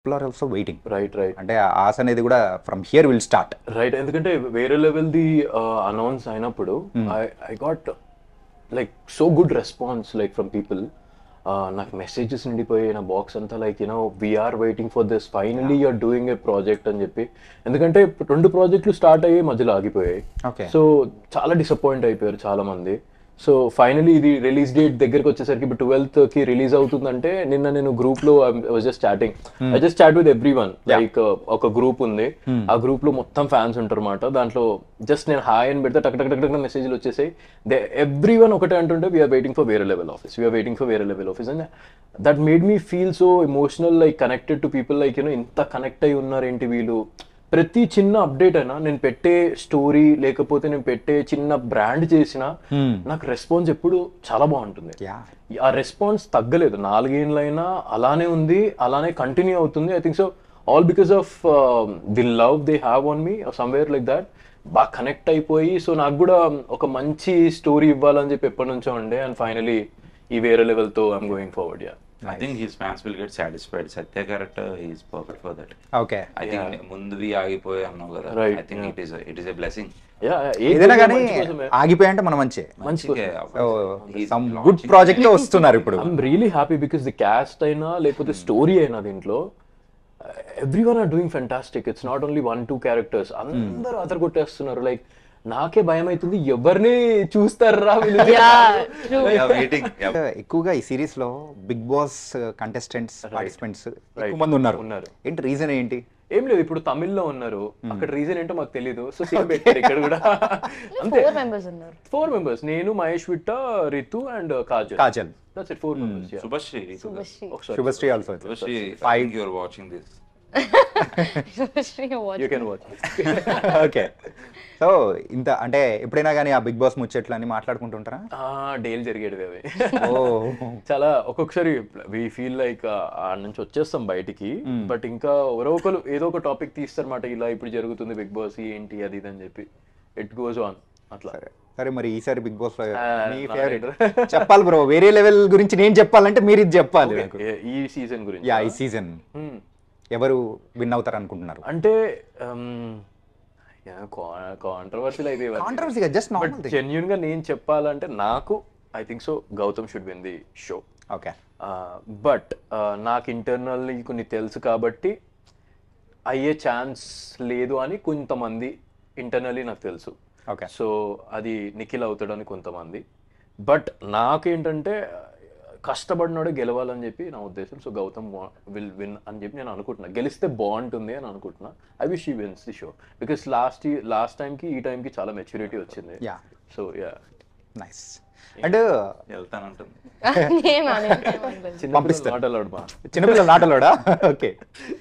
People are also waiting. Right right అంటే ఆ ఆశ అనేది కూడా from here will start. Right ఎందుకంటే వేరే లెవెల్ది అనౌన్స్ అయినప్పుడు I got like so good response like from people. నాకు మెసేజెస్ నిండిపోయి నా బాక్స్ అంతా like we are waiting for this, finally you are doing a project అని చెప్పి. ఎందుకంటే 2 ప్రాజెక్టులు స్టార్ట్ అయ్యి మధ్యలో ఆగిపోయాయి. ఓకే. సో చాలా డిసప్పాయింట్ అయిపోయారు చాలా మంది. సో ఫైనలీ ఇది రిలీజ్ డేట్ దగ్గరకు వచ్చేసరికి ఇప్పుడు 12th కి రిలీజ్ అవుతుందంటే నిన్న నేను గ్రూప్ లో just chatting, I just chat with everyone. Like ఒక గ్రూప్ ఉంది, ఆ గ్రూప్ లో మొత్తం ఫ్యాన్స్ ఉంటారు అనమాట. దాంట్లో జస్ట్ నేను హాయ్ అని పెడితే టక్ టక్ టక్ టక్ మెసేజ్లు వచ్చేసాయి. ఎవ్రీ వన్ ఒకటే అంటుంటే వీఆర్ వెయిటింగ్ ఫర్ వేరే level office, we're waiting for వేరే level office. And that made me feel so emotional, like connected to people. Like ఇంత కనెక్ట్ అయి ఉన్నారు ఏంటి వీళ్ళు. ప్రతి చిన్న అప్డేట్ అయినా, నేను పెట్టే స్టోరీ లేకపోతే నేను పెట్టే చిన్న బ్రాండ్ చేసినా నాకు రెస్పాన్స్ ఎప్పుడు చాలా బాగుంటుంది. ఆ రెస్పాన్స్ తగ్గలేదు, 4 ఏళ్ళైనా అలానే ఉంది, అలానే కంటిన్యూ అవుతుంది. I think so all because of the love they have on me somewhere like that. బాగా కనెక్ట్ అయిపోయి సో నాకు కూడా ఒక మంచి స్టోరీ ఇవ్వాలని చెప్పి ఎప్పటి నుంచో ఉండే. అండ్ ఫైనలీ ఈ వేరే లెవెల్తో I'm going forward. Yeah, I think his fans will get satisfied. Satya character is perfect for that. Okay. I think ముందువి ఆగిపోయి అన్నావు కదా. Right, I think it is a blessing. ఏదైనా కానీ ఆగిపోయాయంటే మనం మంచి సమ్ గుడ్ ప్రాజెక్ట్ లో వస్తున్నారు ఇప్పుడు. I'm really happy because the caste అయినా లేకపోతే స్టోరీ అయినా దీంట్లో every one or doing fantastic. It's not only 1-2 characters, అందరూ అదర్ కొట్టేస్తున్నారు. లైక్ నాకే భయం అవుతుంది, ఎవరిని చూస్తారా ఎక్కువగా ఈ సిరీస్ లో బిగ్ బాస్ కంటెస్టెంట్స్ పార్టిసిపెంట్స్ ఎక్కువ మంది ఉన్నారు. ఏంటి రీజన్ ఏంటి? ఏం లేదు, ఇప్పుడు తమిళ్లో ఉన్నారు, అక్కడ రీజన్ ఏంటో మాకు తెలీదు. సో సేమ్ పెట్టారు ఇక్కడ కూడా. అంతే, 4 మెంబర్స్, నేను, మహేష్ విట్ట, Ritu and Kajal. That's it, 4 members. Yeah. Subhashri. Shubhashri also. Subhashri, I think you are watching this. You can watch. Okay. So ఇంత అంటే ఎప్పుడైనా కానీ ఆ బిగ్ బాస్ ముచ్చట్లు అని మాట్లాడుకుంటుంటారా? డైలీ జరిగేటివి అవి. ఓ, చాలా ఒక్కొక్కసారి వి ఫీల్ లైక్ ఆ నుంచి వచ్చేస్తాం బయటికి, బట్ ఇంకా ఎవరో ఒకరు ఏదో ఒక టాపిక్ తీస్తారన్నమాట. ఇలా ఇప్పుడు జరుగుతుంది బిగ్ బాస్ ఏంటి అది ఇది అని చెప్పి ఇట్ గోస్ ఆన్ అట్లా. సరే, మరి ఈసారి బిగ్ బాస్ లో మీ ఫేవరెట్ చెప్పాలి బ్రో. వేరే లెవెల్ గురించి నేను చెప్పాలంటే మీరు ఇది చెప్పాలి. ఈ సీజన్ గురించి, యా, ఈ సీజన్ ఎవరు విన్ అవుతారు అనుకుంటున్నారు? అంటే కాంట్రవర్సీ అయితే కాంట్రవర్సీగా జస్ట్ నార్మల్ థింగ్. జెన్యూన్ గా నేను చెప్పాలంటే నాకు I think so Gautam should win the show. Okay. But నాకు ఇంటర్నల్లీ కొన్ని తెలుసు కాబట్టి అయ్యే ఛాన్స్ లేదు అని కొంతమంది ఇంటర్నల్లీ నాకు తెలుసు. ఓకే. సో అది నిఖిల్ అవుతాడని కొంతమంది. బట్ నాకేంటంటే కష్టపడినాడే గెలవాలని చెప్పి నా ఉద్దేశం. సో గౌతమ్ విల్ విన్ అని చెప్పి నేను అనుకుంటున్నా. గెలిస్తే బాగుంటుంది అని అనుకుంటున్నా. I wish he wins the show because last టైంకి ఈ టైంకి చాలా మెచ్యూరిటీ వచ్చింది. So yeah, nice. అండ్ వెళ్తానంటుంది చిన్నపిల్లలు నాటలాడు. చిన్నపిల్లలు నాటలోడా? ఓకే.